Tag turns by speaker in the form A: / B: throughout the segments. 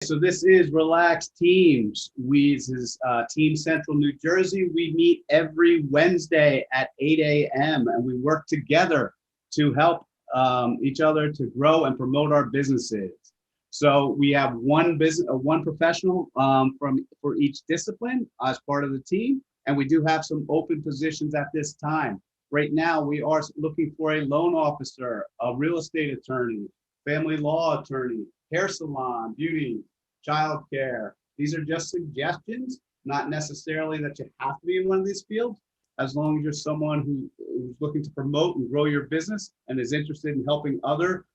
A: So this is Relaxed Teams. This is Team Central New Jersey. We meet every Wednesday at 8 a.m. and we work together to help each other to grow and promote our businesses. So we have one professional for each discipline as part of the team, and we do have some open positions at this time. Right now, we are looking for a loan officer, a real estate attorney, family law attorney, hair salon, beauty, childcare. These are just suggestions, not necessarily that you have to be in one of these fields. As long as you're someone who's looking to promote and grow your business and is interested in helping other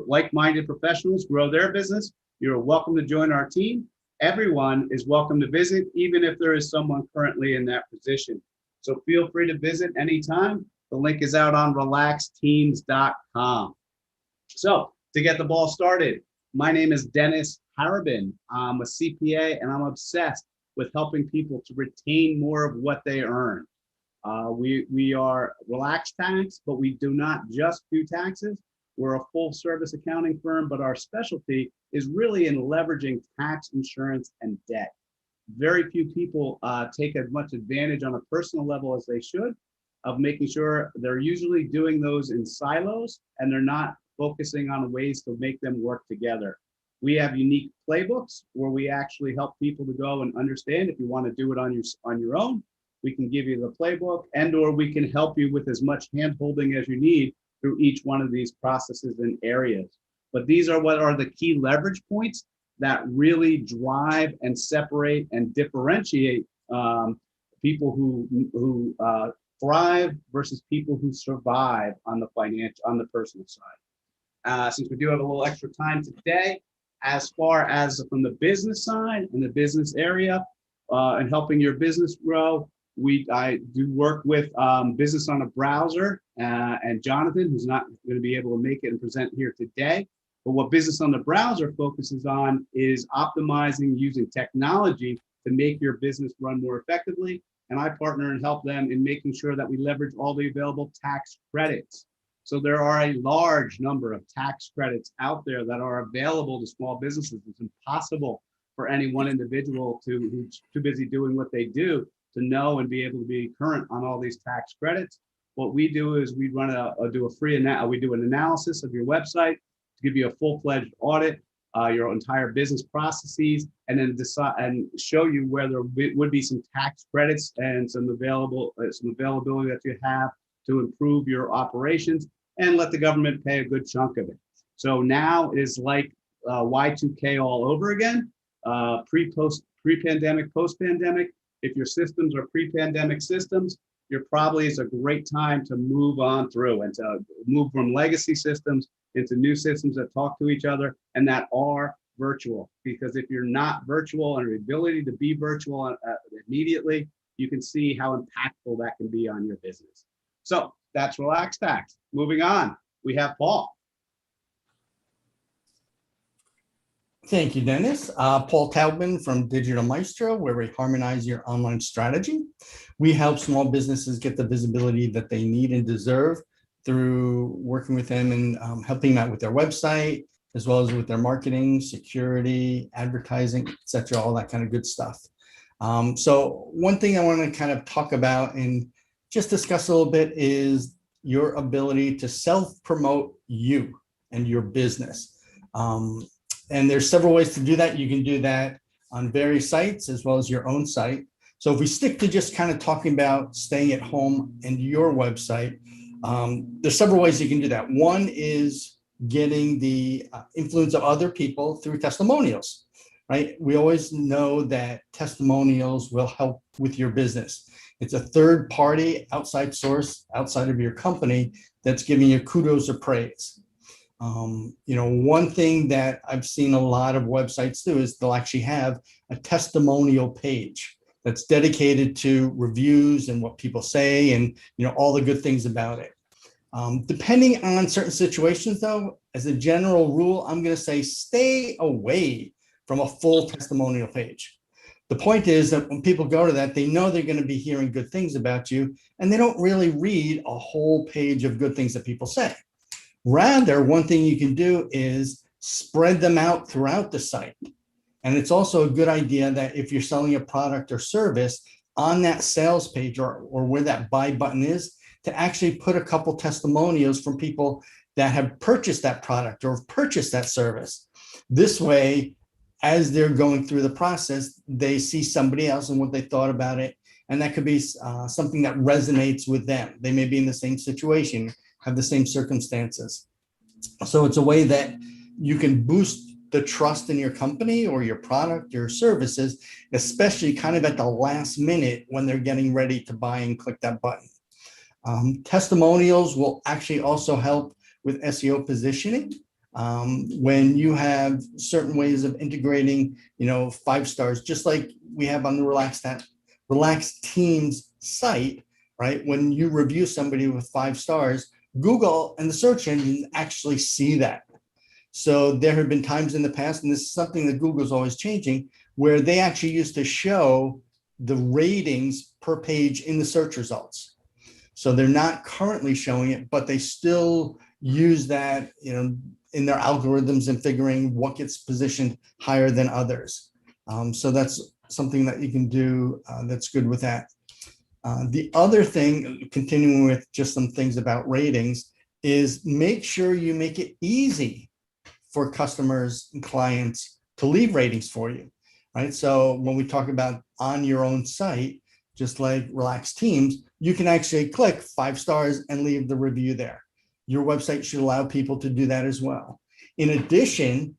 A: like-minded professionals grow their business, you're welcome to join our team. Everyone is welcome to visit, even if there is someone currently in that position. So feel free to visit anytime. The link is out on relaxteams.com. So to get the ball started, my name is Dennis Harabin. I'm a CPA and I'm obsessed with helping people to retain more of what they earn. We are Relaxed Tax, but we do not just do taxes. We're a full service accounting firm, but our specialty is really in leveraging tax, insurance, and debt. Very few people take as much advantage on a personal level as they should of making sure they're usually doing those in silos and they're not focusing on ways to make them work together. We have unique playbooks where we actually help people to go and understand. If you want to do it on your own, we can give you the playbook, and or we can help you with as much hand-holding as you need through each one of these processes and areas. But these are what are the key leverage points that really drive and separate and differentiate people who thrive versus people who survive on the personal side. Since we do have a little extra time today, as far as from the business side and the business area and helping your business grow, I do work with Business on a Browser and Jonathan, who's not going to be able to make it and present here today. But what Business on the Browser focuses on is optimizing using technology to make your business run more effectively. And I partner and help them in making sure that we leverage all the available tax credits. So there are a large number of tax credits out there that are available to small businesses. It's impossible for any one individual who's too busy doing what they do to know and be able to be current on all these tax credits. What we do is we do an analysis of your website to give you a full-fledged audit, your entire business processes, and then decide and show you where there would be some tax credits and some availability that you have to improve your operations and let the government pay a good chunk of it. So now it is like Y2K all over again, pre-pandemic, post-pandemic. If your systems are pre-pandemic systems, it's a great time to move on through and to move from legacy systems into new systems that talk to each other and that are virtual. Because if you're not virtual and your ability to be virtual immediately, you can see how impactful that can be on your business. So that's Relaxed Tax. Moving on, we have Paul.
B: Thank you, Dennis. Paul Taubman from Digital Maestro, where we harmonize your online strategy. We help small businesses get the visibility that they need and deserve through working with them and helping them out with their website, as well as with their marketing, security, advertising, et cetera, all that kind of good stuff. So one thing I want to kind of talk about and just discuss a little bit is your ability to self-promote you and your business. And there's several ways to do that. You can do that on various sites as well as your own site. So if we stick to just kind of talking about staying at home and your website, there's several ways you can do that. One is getting the influence of other people through testimonials, right? We always know that testimonials will help with your business. It's a third party outside source outside of your company that's giving you kudos or praise. One thing that I've seen a lot of websites do is they'll actually have a testimonial page that's dedicated to reviews and what people say and, all the good things about it. Depending on certain situations, though, as a general rule, I'm going to say stay away from a full testimonial page. The point is that when people go to that, they know they're going to be hearing good things about you, and they don't really read a whole page of good things that people say. Rather, one thing you can do is spread them out throughout the site. And it's also a good idea that if you're selling a product or service, on that sales page or where that buy button is, to actually put a couple testimonials from people that have purchased that product or purchased that service. This way, as they're going through the process, they see somebody else and what they thought about it. And that could be something that resonates with them. They may be in the same situation, have the same circumstances. So it's a way that you can boost the trust in your company or your product, your services, especially kind of at the last minute when they're getting ready to buy and click that button. Testimonials will actually also help with SEO positioning. When you have certain ways of integrating, 5 stars, just like we have on the Relaxed Teams site, right? When you review somebody with 5 stars, Google and the search engine actually see that. So there have been times in the past, and this is something that Google's always changing, where they actually used to show the ratings per page in the search results. So they're not currently showing it, but they still use that, in their algorithms and figuring what gets positioned higher than others. So that's something that you can do that's good with that. The other thing, continuing with just some things about ratings, is make sure you make it easy for customers and clients to leave ratings for you, right? So when we talk about on your own site, just like Relaxed Teams, you can actually click 5 stars and leave the review there. Your website should allow people to do that as well. In addition,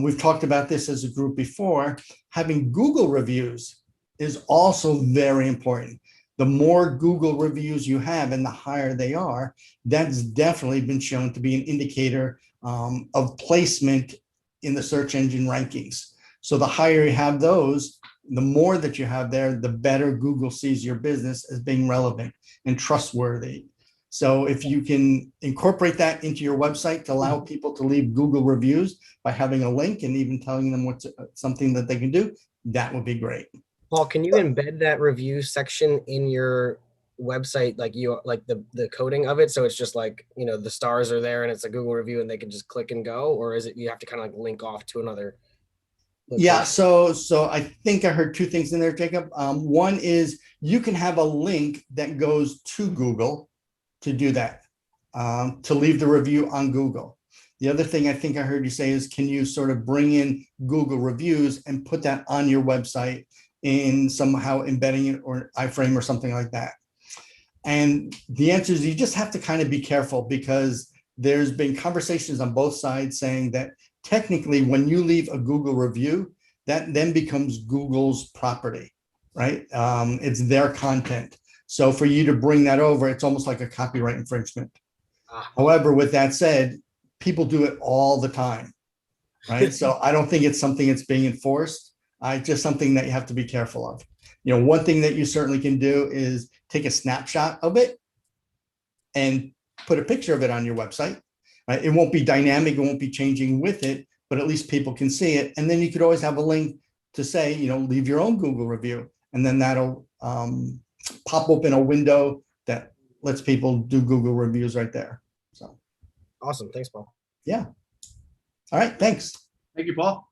B: we've talked about this as a group before, having Google reviews is also very important. The more Google reviews you have and the higher they are, that's definitely been shown to be an indicator of placement in the search engine rankings. So the higher you have those, the more that you have there, the better Google sees your business as being relevant and trustworthy. So if you can incorporate that into your website to allow people to leave Google reviews by having a link and even telling them what's something that they can do, that would be great.
C: Paul, can you embed that review section in your website, like the coding of it, so it's just like, the stars are there and it's a Google review and they can just click and go, or is it you have to kind of like link off to another location?
B: Yeah, so I think I heard 2 things in there, Jacob. One is you can have a link that goes to Google to do that, to leave the review on Google. The other thing I think I heard you say is, can you sort of bring in Google reviews and put that on your website in somehow embedding it or iframe or something like that? And the answer is you just have to kind of be careful, because there's been conversations on both sides saying that technically when you leave a Google review, that then becomes Google's property, right? It's their content. So for you to bring that over, it's almost like a copyright infringement. However, with that said, people do it all the time, right? So I don't think it's something that's being enforced. Just something that you have to be careful of. One thing that you certainly can do is take a snapshot of it and put a picture of it on your website, right? It won't be dynamic, it won't be changing with it, but at least people can see it. And then you could always have a link to say, leave your own Google review. And then that'll pop open a window that lets people do Google reviews right there. So
C: awesome. Thanks, Paul.
B: Yeah. All right. Thanks.
A: Thank you, Paul.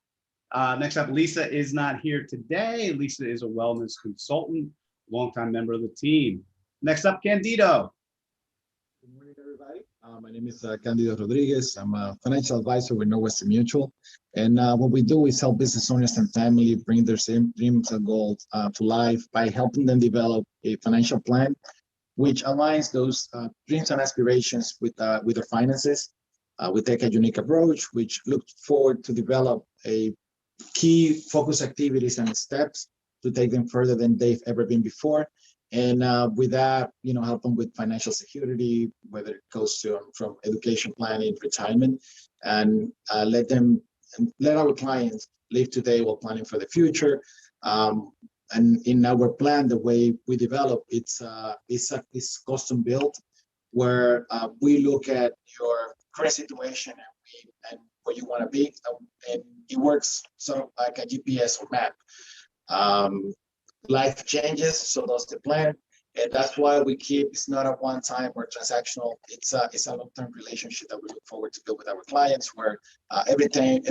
A: Next up, Lisa is not here today. Lisa is a wellness consultant, longtime member of the team. Next up, Candido.
D: Good morning, everybody. My name is Candido Rodriguez. I'm a financial advisor with Northwestern Mutual. And what we do is help business owners and family bring their same dreams and goals to life by helping them develop a financial plan, which aligns those dreams and aspirations with their finances. We take a unique approach, which looks forward to develop a key focus activities and steps to take them further than they've ever been before. And with that, help them with financial security, whether it goes to from education planning, retirement, and let our clients live today while planning for the future. And in our plan, the way we develop, it's custom built, where we look at your current situation and where you want to be, and it works sort of like a GPS or map. Life changes, so does the plan, And that's why we keep, it's not a one-time or transactional, it's a long-term relationship that we look forward to build with our clients, where every time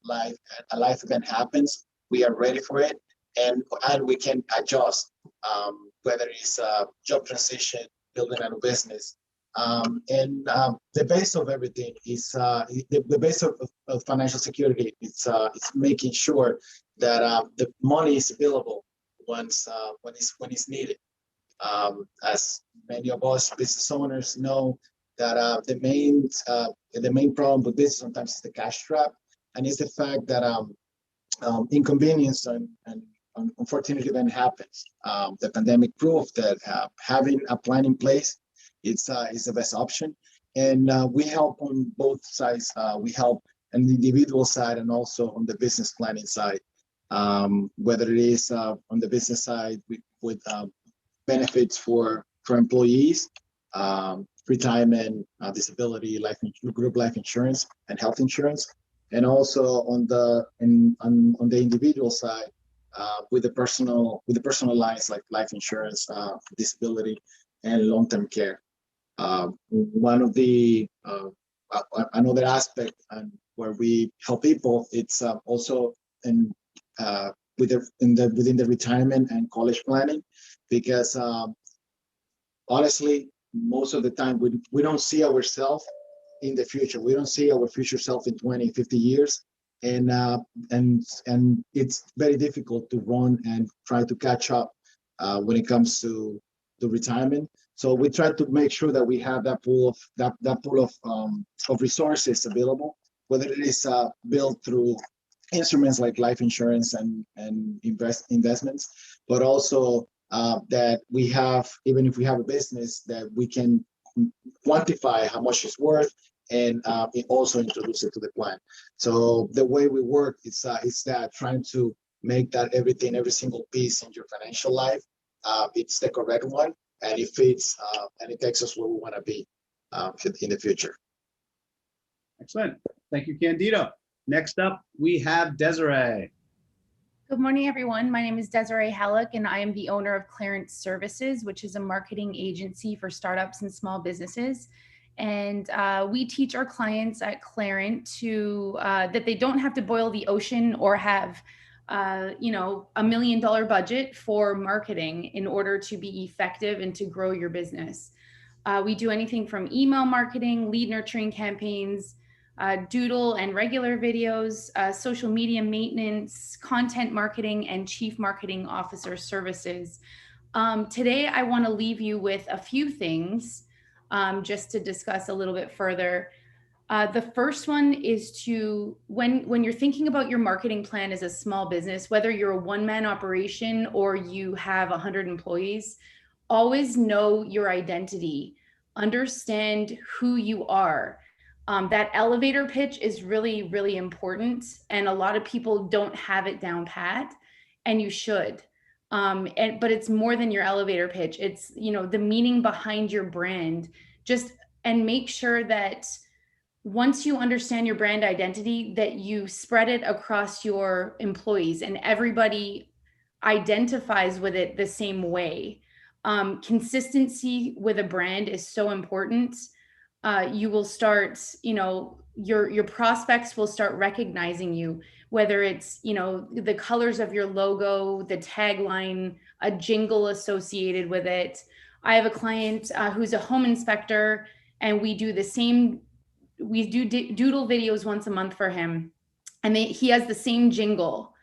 D: a life event happens, we are ready for it, and we can adjust, whether it's a job transition, building a new business. The base of everything is the base of financial security. It's making sure that the money is available when it's needed. As many of us business owners know, that the main problem with business sometimes is the cash trap, and it's the fact that inconvenience and unfortunate event happens. The pandemic proved that having a plan in place is the best option, and we help on both sides. We help on the individual side and also on the business planning side. Whether it is on the business side with benefits for employees, retirement, disability, group life insurance, and health insurance, and also on the individual side with the personal lines like life insurance, disability, and long-term care. One of the another aspect and where we help people, it's also within the retirement and college planning, because honestly, most of the time we don't see ourselves in the future. We don't see our future self in 20, 50 years. And it's very difficult to run and try to catch up when it comes to retirement. So we try to make sure that we have that pool of resources available, whether it is built through instruments like life insurance and investments, but also that we have, even if we have a business, that we can quantify how much it's worth and also introduce it to the plan. So the way we work is that trying to make that every single piece in your financial life, it's the correct one, and it fits and it takes us where we want to be in the future.
A: Excellent. Thank you, Candido. Next up, we have Desiree.
E: Good morning, everyone. My name is Desiree Halek, and I am the owner of Clarence Services, which is a marketing agency for startups and small businesses. And we teach our clients at Clarent that they don't have to boil the ocean or have $1 million budget for marketing in order to be effective and to grow your business. We do anything from email marketing, lead nurturing campaigns, doodle and regular videos, social media maintenance, content marketing, and chief marketing officer services. Today, I want to leave you with a few things just to discuss a little bit further. The first one is when you're thinking about your marketing plan as a small business, whether you're a one-man operation or you have 100 employees, always know your identity, understand who you are. That elevator pitch is really, really important. And a lot of people don't have it down pat, and you should. But it's more than your elevator pitch. It's, the meaning behind your brand. And make sure that once you understand your brand identity, that you spread it across your employees and everybody identifies with it the same way. Consistency with a brand is so important. You will start, your prospects will start recognizing you, whether it's, the colors of your logo, the tagline, a jingle associated with it. I have a client who's a home inspector, and we do doodle videos once a month for him. And he has the same jingle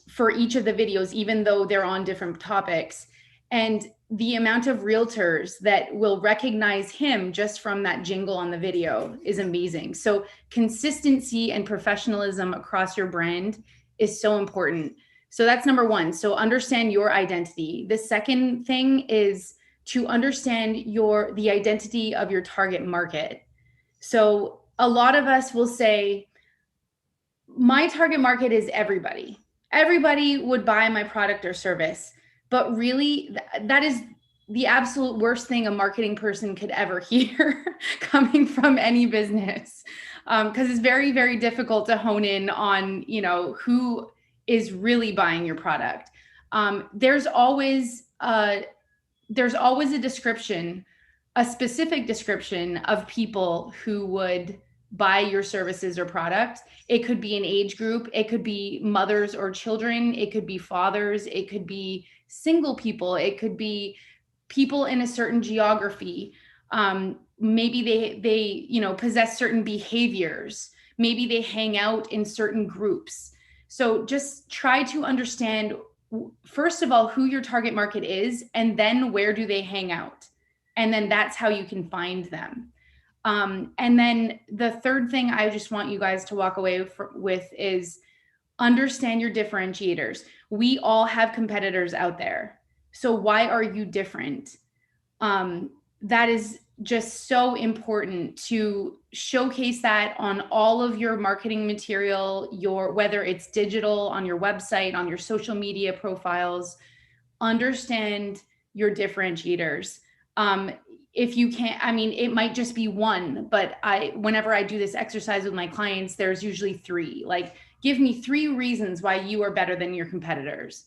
E: for each of the videos, even though they're on different topics. And the amount of realtors that will recognize him just from that jingle on the video is amazing. So consistency and professionalism across your brand is so important. So that's number one. So understand your identity. The second thing is to understand the identity of your target market. So a lot of us will say, my target market is everybody. Everybody would buy my product or service. But really, that is the absolute worst thing a marketing person could ever hear coming from any business, because it's very, very difficult to hone in on, who is really buying your product. There's always there's always a description, a specific description of people who would buy your services or products. It could be an age group, it could be mothers or children, it could be fathers, it could be single people, it could be people in a certain geography. Maybe they possess certain behaviors. Maybe they hang out in certain groups. So just try to understand, first of all, who your target market is, and then where do they hang out? And then that's how you can find them. And then the third thing I just want you guys to walk away with is understand your differentiators. We all have competitors out there. So why are you different? That is just so important to showcase that on all of your marketing material, whether it's digital, on your website, on your social media profiles. Understand your differentiators. If you can't, I mean, it might just be one, but whenever I do this exercise with my clients, there's usually 3. Like, give me 3 reasons why you are better than your competitors.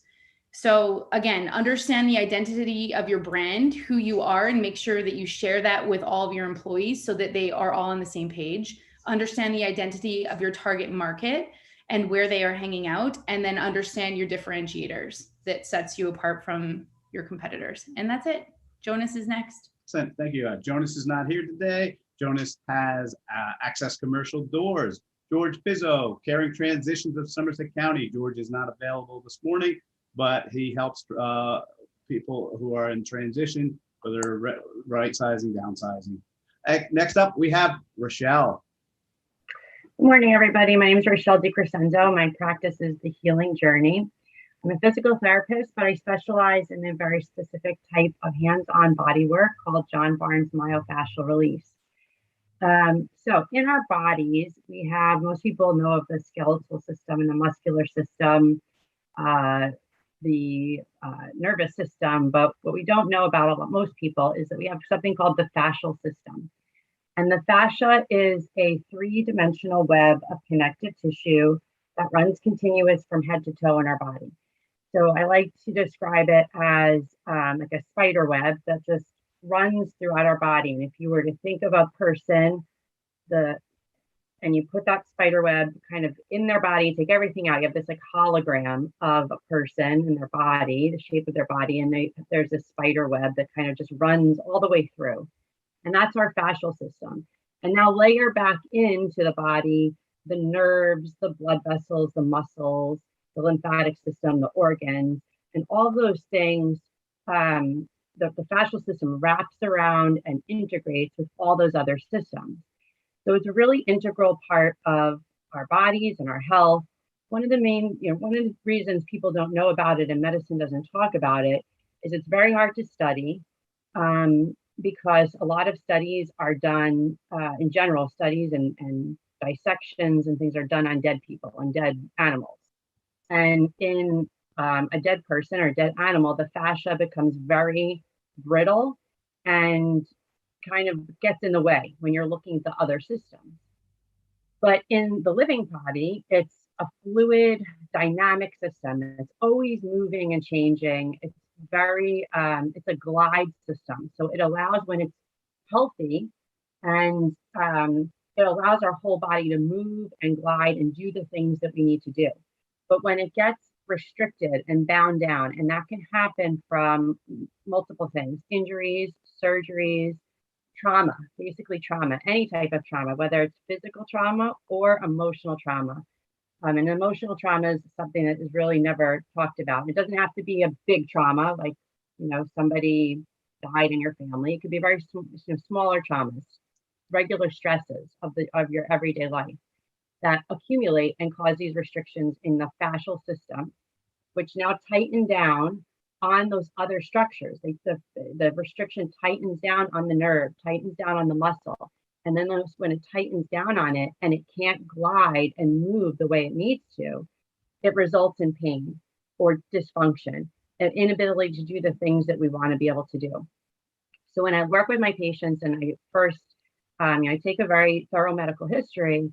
E: So again, understand the identity of your brand, who you are, and make sure that you share that with all of your employees so that they are all on the same page. Understand the identity of your target market and where they are hanging out, and then understand your differentiators that sets you apart from your competitors. And that's it. Jonas is next.
A: Thank you. Jonas is not here today. Jonas has Access Commercial Doors. George Pizzo, Caring Transitions of Somerset County. George is not available this morning, but he helps people who are in transition, whether right sizing, downsizing. Next up, we have Rochelle.
F: Good morning, everybody. My name is Rochelle De Crescenzo. My practice is The Healing Journey. I'm a physical therapist, but I specialize in a very specific type of hands-on body work called John Barnes myofascial release. So in our bodies, we have, most people know of the skeletal system and the muscular system, the nervous system, but what we don't know about most people is that we have something called the fascial system. And the fascia is a 3-dimensional web of connective tissue that runs continuous from head to toe in our body. So I like to describe it as like a spider web that just runs throughout our body. And if you were to think of a person, and you put that spider web kind of in their body, take everything out, you have this like hologram of a person and their body, the shape of their body, and there's a spider web that kind of just runs all the way through. And that's our fascial system. And now layer back into the body, the nerves, the blood vessels, the muscles, the lymphatic system, the organs, and all those things, the fascial system wraps around and integrates with all those other systems. So it's a really integral part of our bodies and our health. One of the reasons people don't know about it and medicine doesn't talk about it is it's very hard to study because a lot of studies are done, in general, studies and dissections and things are done on dead people and dead animals. And in a dead person or a dead animal, the fascia becomes very brittle and kind of gets in the way when you're looking at the other systems. But in the living body, it's a fluid, dynamic system. It's always moving and changing. It's it's a glide system. So it allows, when it's healthy, and it allows our whole body to move and glide and do the things that we need to do. But when it gets restricted and bound down, and that can happen from multiple things, injuries, surgeries, trauma, basically trauma, any type of trauma, whether it's physical trauma or emotional trauma. And emotional trauma is something that is really never talked about. It doesn't have to be a big trauma, like, somebody died in your family. It could be very smaller traumas, regular stresses of your everyday life that accumulate and cause these restrictions in the fascial system, which now tighten down on those other structures. The restriction tightens down on the nerve, tightens down on the muscle. And then when it tightens down on it and it can't glide and move the way it needs to, it results in pain or dysfunction, an inability to do the things that we want to be able to do. So when I work with my patients, and I first, I take a very thorough medical history,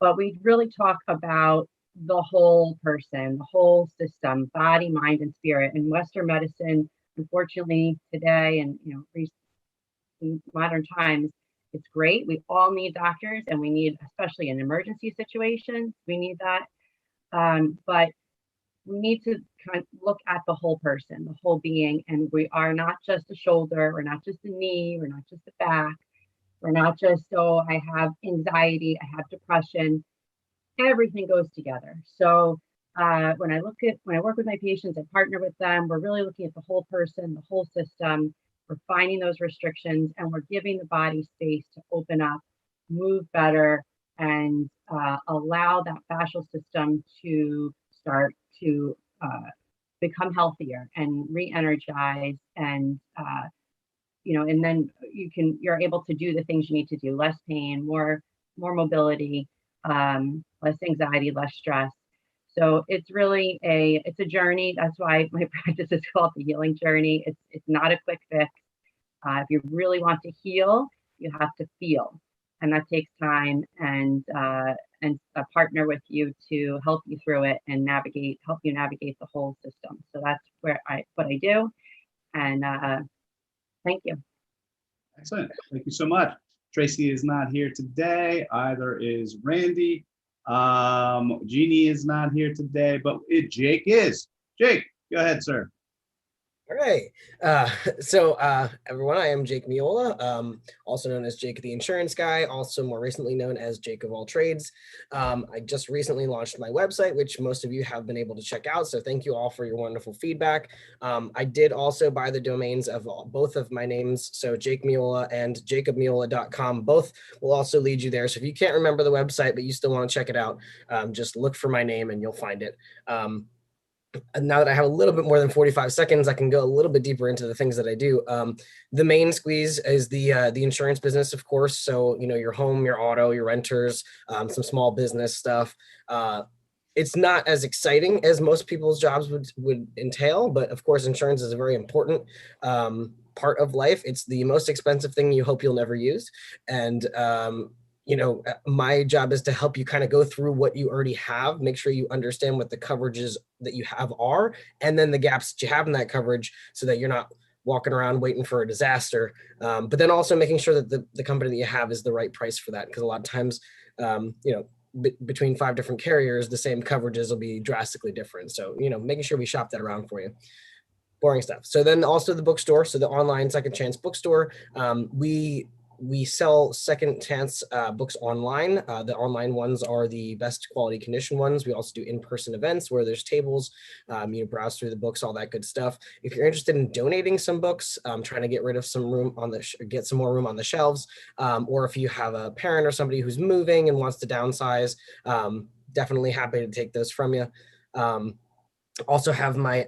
F: but we really talk about the whole person, the whole system, body, mind, and spirit. In Western medicine, unfortunately today, and in modern times, it's great. We all need doctors, and we need, especially in emergency situations, we need that. But we need to kind of look at the whole person, the whole being, and we are not just a shoulder, we're not just a knee, we're not just a back, we're not just, oh, I have anxiety, I have depression. Everything goes together. So when I work with my patients, I partner with them, we're really looking at the whole person, the whole system. We're finding those restrictions, and we're giving the body space to open up, move better, and allow that fascial system to start to become healthier and re-energize, and and then you're able to do the things you need to do: less pain, more mobility, less anxiety, less stress. So it's really it's a journey. That's why my practice is called the healing journey. It's not a quick fix. If you really want to heal, you have to feel, and that takes time, and a partner with you to help you through it and help you navigate the whole system. So that's what I do. And thank you.
A: Excellent. Thank you so much. Tracy is not here today. Either is Randy. Jeannie is not here today, but Jake is. Jake, go ahead, sir.
C: All right. So everyone, I am Jake Miola, also known as Jake the Insurance Guy, also more recently known as Jake of All Trades. I just recently launched my website, which most of you have been able to check out. So thank you all for your wonderful feedback. I did also buy the domains of both of my names. So Jake Miola and jacobmiola.com, both will also lead you there. So if you can't remember the website, but you still want to check it out, just look for my name and you'll find it. And now that I have a little bit more than 45 seconds, I can go a little bit deeper into the things that I do. The main squeeze is the insurance business, of course. So, your home, your auto, your renters, some small business stuff. It's not as exciting as most people's jobs would entail, but of course, insurance is a very important part of life. It's the most expensive thing you hope you'll never use. And my job is to help you kind of go through what you already have, make sure you understand what the coverages that you have are, and then the gaps that you have in that coverage so that you're not walking around waiting for a disaster. But then also making sure that the company that you have is the right price for that. Because a lot of times, between 5 different carriers, the same coverages will be drastically different. So, making sure we shop that around for you. Boring stuff. So then also the bookstore. So the online Second Chance Bookstore, we sell second chance books online. The online ones are the best quality condition ones. We also do in-person events where there's tables, browse through the books, all that good stuff. If you're interested in donating some books, trying to get rid of some room get some more room on the shelves, or if you have a parent or somebody who's moving and wants to downsize, definitely happy to take those from you. Also have my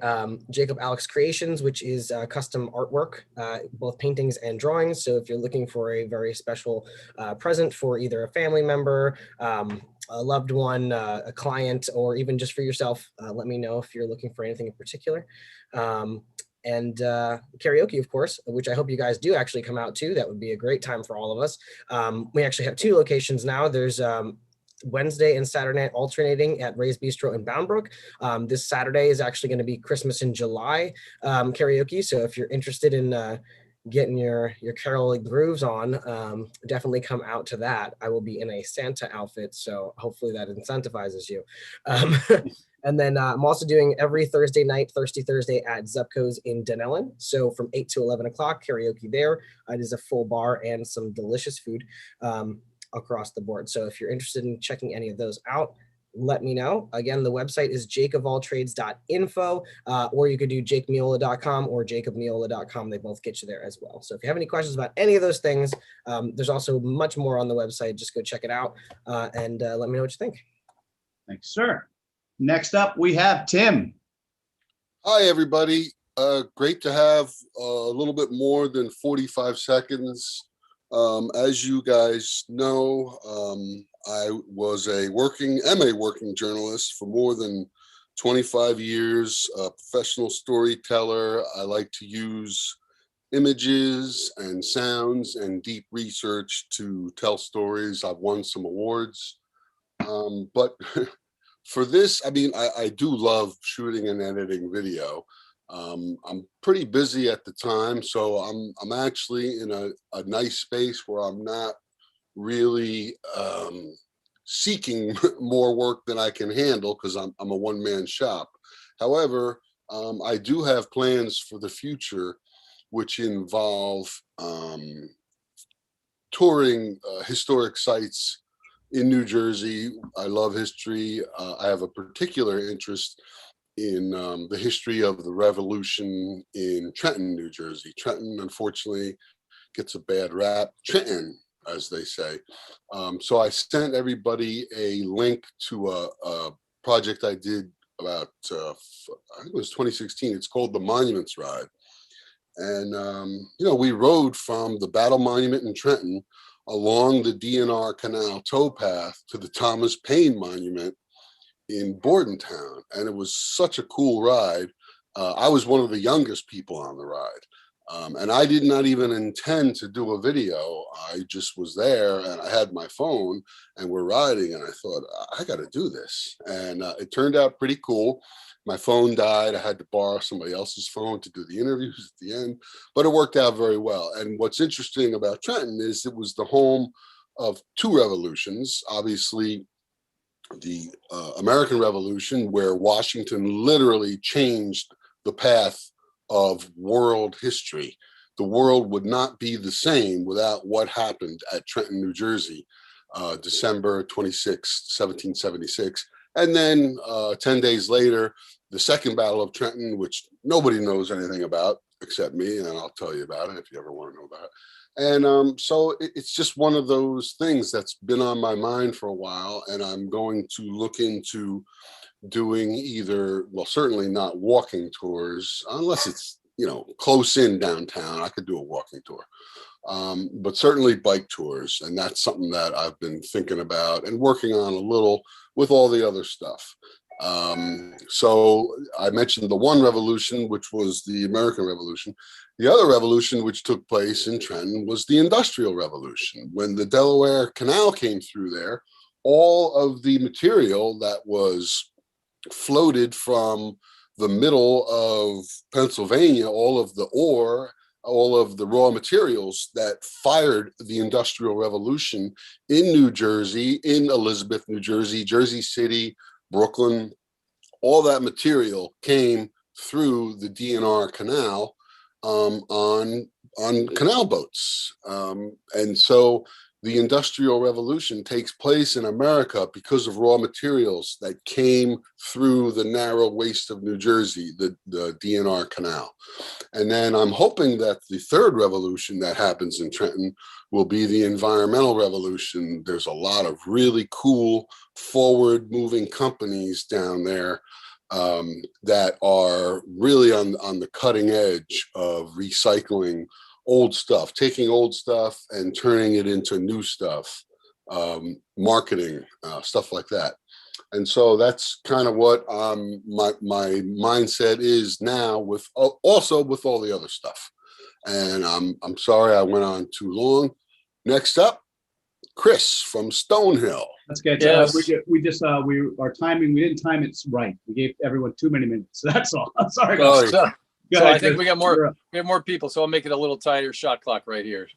C: Jacob Alex Creations, which is custom artwork, both paintings and drawings. So if you're looking for a very special present for either a family member, a loved one, a client, or even just for yourself, let me know if you're looking for anything in particular. And karaoke, of course, which I hope you guys do actually come out to. That would be a great time for all of us. We actually have 2 locations now. There's Wednesday and Saturday night alternating at Ray's Bistro in Bound Brook. This Saturday is actually going to be Christmas in July karaoke. So if you're interested in getting your caroling grooves on, definitely come out to that. I will be in a Santa outfit, so hopefully that incentivizes you. And then I'm also doing every Thursday night, Thirsty Thursday at Zupco's in Dunellen. So from 8 to 11 o'clock, karaoke there. It is a full bar and some delicious food across the board. So if you're interested in checking any of those out, let me know. Again, the website is jakeofalltrades.info, or you could do jakemiola.com or jacobmiola.com. They both get you there as well. So if you have any questions about any of those things, there's also much more on the website. Just go check it out and let me know what you think.
A: Thanks, sir. Next up, we have Tim.
G: Hi, everybody. Great to have a little bit more than 45 seconds. As you guys know, I was a working journalist for more than 25 years, a professional storyteller. I like to use images and sounds and deep research to tell stories. I've won some awards. But for this, I mean, I do love shooting and editing video. I'm pretty busy at the time, so I'm actually in a nice space where I'm not really seeking more work than I can handle because I'm a one-man shop. However, I do have plans for the future, which involve touring historic sites in New Jersey. I love history. I have a particular interest in the history of the revolution in Trenton, New Jersey. Trenton, unfortunately, gets a bad rap. Trenton, as they say. So I sent everybody a link to a project I did about, I think it was 2016. It's called the Monuments Ride. And, we rode from the Battle Monument in Trenton along the DNR Canal towpath to the Thomas Paine Monument in Bordentown. And it was such a cool ride. I was one of the youngest people on the ride. And I did not even intend to do a video. I just was there and I had my phone and we're riding and I thought, I got to do this. And it turned out pretty cool. My phone died. I had to borrow somebody else's phone to do the interviews at the end, but it worked out very well. And what's interesting about Trenton is it was the home of two revolutions. Obviously, the American Revolution, where Washington literally changed the path of world history. The world would not be the same without what happened at Trenton, New Jersey, December 26, 1776. And then 10 days later, the Second Battle of Trenton, which nobody knows anything about except me, and I'll tell you about it if you ever want to know about it. And so it's just one of those things that's been on my mind for a while, and I'm going to look into doing either, well, certainly not walking tours, unless it's, close in downtown. I could do a walking tour, but certainly bike tours. And that's something that I've been thinking about and working on a little with all the other stuff. So I mentioned the one revolution, which was the American Revolution. The other revolution, which took place in Trenton, was the Industrial Revolution. When the Delaware Canal came through there, all of the material that was floated from the middle of Pennsylvania, all of the ore, all of the raw materials that fired the Industrial Revolution in New Jersey, in Elizabeth, New Jersey, Jersey City, Brooklyn, all that material came through the DNR Canal on canal boats. And so the Industrial Revolution takes place in America because of raw materials that came through the narrow waist of New Jersey, the DNR Canal. And then I'm hoping that the third revolution that happens in Trenton will be the environmental revolution. There's a lot of really cool forward-moving companies down there that are really on the cutting edge of recycling old stuff, taking old stuff and turning it into new stuff, marketing, stuff like that. And so that's kind of what my mindset is now, with also with all the other stuff. And I'm sorry I went on too long. Next up, Chris from Stonehill.
A: That's good.
H: Yes.
A: Our timing, we didn't time it right. We gave everyone too many minutes. So that's all. Sorry.
G: Sorry.
H: So,
A: Go
H: so
A: ahead,
H: I think
A: Chris.
H: we have more people, so I'll make it a little tighter shot clock right here.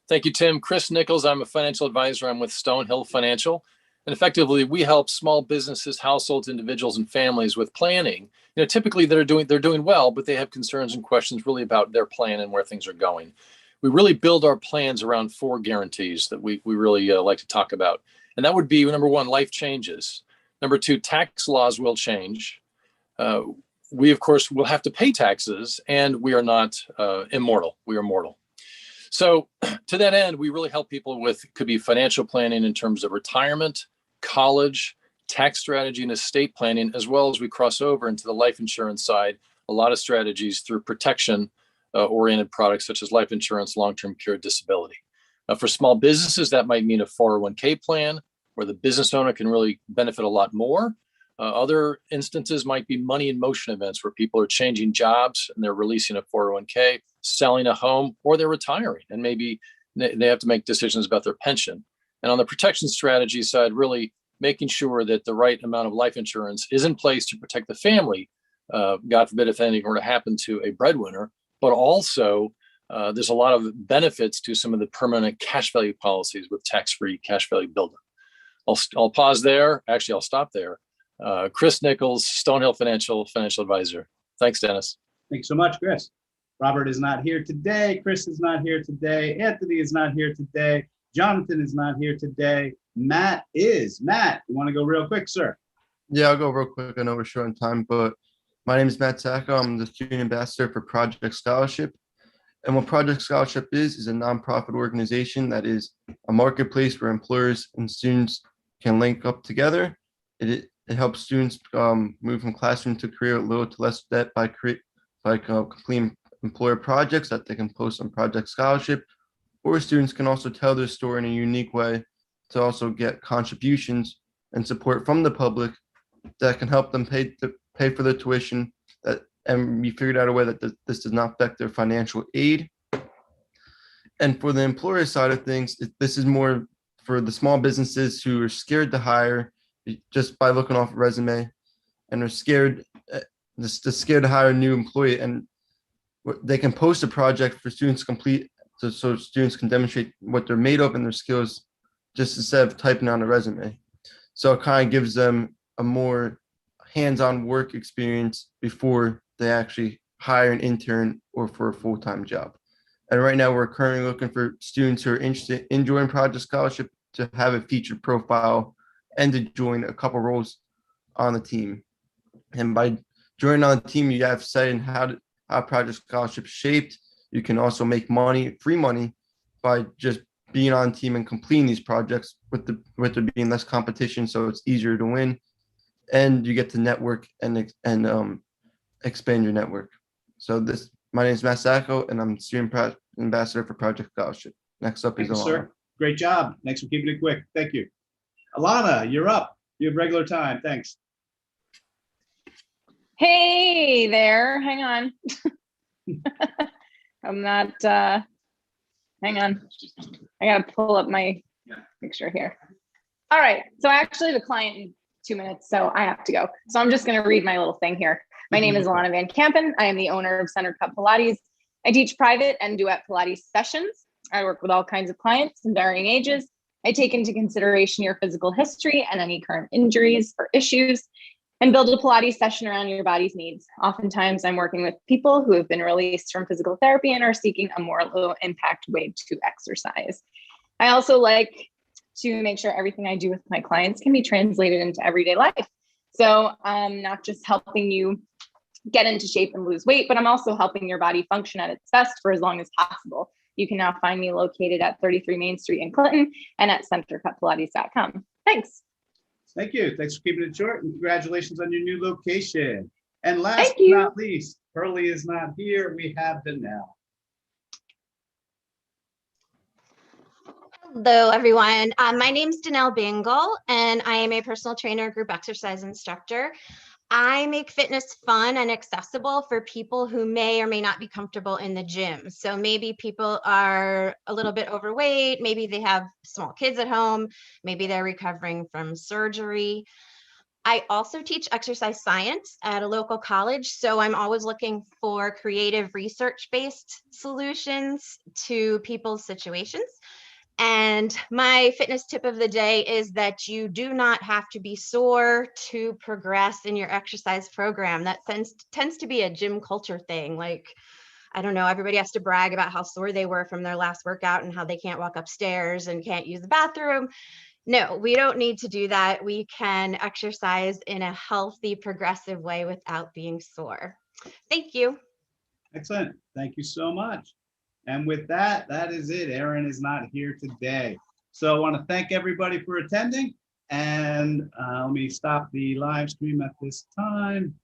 H: Thank you, Tim. Chris Nichols. I'm a financial advisor. I'm with Stonehill Financial. And effectively, we help small businesses, households, individuals, and families with planning. Typically they're doing well, but they have concerns and questions really about their plan and where things are going. We really build our plans around 4 guarantees that we really like to talk about. And that would be, number 1, life changes. Number 2, tax laws will change. We, of course, will have to pay taxes, and we are not immortal. We are mortal. So to that end, we really help people with, could be financial planning in terms of retirement, college, tax strategy, and estate planning, as well as we cross over into the life insurance side, a lot of strategies through protection oriented products such as life insurance, long-term care, disability. For small businesses, that might mean a 401k plan where the business owner can really benefit a lot more. Other instances might be money in motion events where people are changing jobs and they're releasing a 401k, selling a home, or they're retiring and maybe they have to make decisions about their pension. And on the protection strategy side, really making sure that the right amount of life insurance is in place to protect the family, God forbid if anything were to happen to a breadwinner, but also there's a lot of benefits to some of the permanent cash value policies with tax-free cash value buildup. I'll pause there. Actually, I'll stop there. Chris Nichols, Stonehill Financial Advisor. Thanks, Dennis.
A: Thanks so much, Chris. Robert is not here today. Chris is not here today. Anthony is not here today. Jonathan is not here today. Matt is. Matt, you want to go real quick, sir?
I: Yeah, I'll go real quick. I know we're short on time, but my name is Matt Sacco. I'm the student ambassador for Project Scholarship. And what Project Scholarship is a nonprofit organization that is a marketplace where employers and students can link up together. It helps students move from classroom to career at little to less debt by completing employer projects that they can post on Project Scholarship, or students can also tell their story in a unique way to also get contributions and support from the public that can help them pay for their tuition. And we figured out a way that this does not affect their financial aid. And for the employer side of things, this is more for the small businesses who are scared to hire just by looking off a resume, and are scared to hire a new employee. And they can post a project for students to complete, so students can demonstrate what they're made of and their skills, just instead of typing on a resume. So it kind of gives them a more hands-on work experience before they actually hire an intern or for a full-time job. And right now we're currently looking for students who are interested in joining Project Scholarship to have a featured profile and to join a couple roles on the team. And by joining on the team, you have say in how Project Scholarship is shaped. You can also make money, free money, by just being on team and completing these projects with there being less competition, so it's easier to win. And you get to network and expand your network. So my name is Matt Sacco, and I'm student ambassador for Project Scholarship. Next up is
A: Thank you,
I: Alana.
A: sir. Great job. Thanks for keeping it quick. Thank you. Alana, you're up. You have regular time. Thanks.
J: Hey there. Hang on. I'm not, hang on. I got to pull up my picture here. All right. So I actually have a client in 2 minutes, so I have to go. So I'm just going to read my little thing here. My name is Alana Van Kampen. I am the owner of Center Cut Pilates. I teach private and duet Pilates sessions. I work with all kinds of clients in varying ages. I take into consideration your physical history and any current injuries or issues, and build a Pilates session around your body's needs. Oftentimes, I'm working with people who have been released from physical therapy and are seeking a more low impact way to exercise. I also like to make sure everything I do with my clients can be translated into everyday life. So I'm not just helping you get into shape and lose weight, but I'm also helping your body function at its best for as long as possible. You can now find me located at 33 Main Street in Clinton and at centercutpilates.com. Thanks.
A: Thank you. Thanks for keeping it short, and congratulations on your new location. And last but not least, Pearlie is not here. We have Danelle.
K: Hello, everyone. My name is Danelle Bingle, and I am a personal trainer, group exercise instructor. I make fitness fun and accessible for people who may or may not be comfortable in the gym. So maybe people are a little bit overweight, maybe they have small kids at home, maybe they're recovering from surgery. I also teach exercise science at a local college, so I'm always looking for creative research-based solutions to people's situations. And my fitness tip of the day is that you do not have to be sore to progress in your exercise program. That tends to be a gym culture thing. Like, I don't know, everybody has to brag about how sore they were from their last workout and how they can't walk upstairs and can't use the bathroom. No, we don't need to do that. We can exercise in a healthy, progressive way without being sore. Thank you.
A: Excellent. Thank you so much. And with that, that is it. Erin is not here today. So I want to thank everybody for attending. And let me stop the live stream at this time.